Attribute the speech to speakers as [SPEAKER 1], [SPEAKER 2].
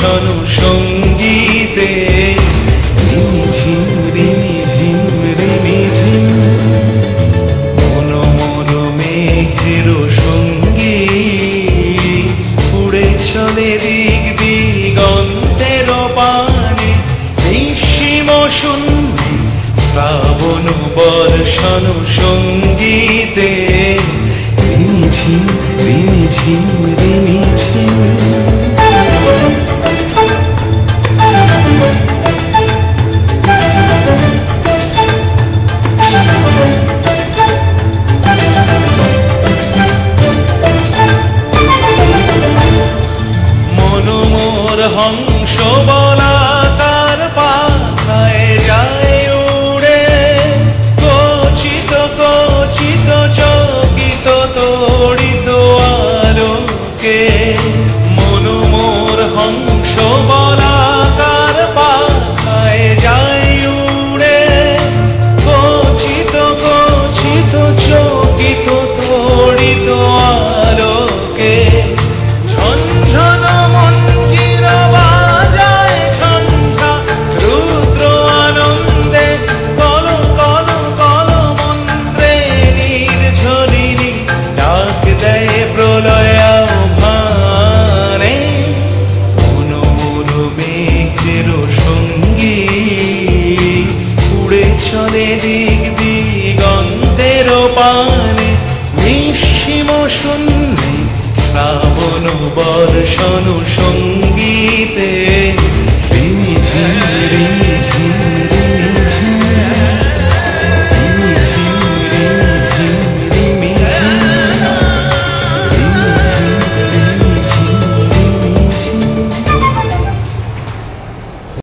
[SPEAKER 1] বর্ষণ সঙ্গীতে রিমিঝিম রিমিঝিম রিমিঝিম মনোমর মেঘের সঙ্গী উড়ে চলে দিক দিগন্তের পানে নিঃসীম শূন্যে শ্রাবণ বর্ষণ সঙ্গীতে রিমিঝিম রিমিঝিম রিমিঝিম মনোমর হংস বলাকার পাখায় যায় উড়ে কচিত কচিত চকিত তড়িত আলোকে মনোমর হংস বলাকার পাখায় যায় উড়ে কচিত কচিত চকিত তড়িত আলোকে ঝনঝন মঞ্জির বাজায় ঝঞ্ঝা রুদ্র আনন্দে কল কল কল মন্ত্রে নির্ঝরিণী ডাক দেয় প্রলয় আহ্বানে মনোমর মেঘের সঙ্গী উড়ে চলে দিক দিগন্তের পানে নিঃসীম শূন্যে শ্রাবণ বর্ষণ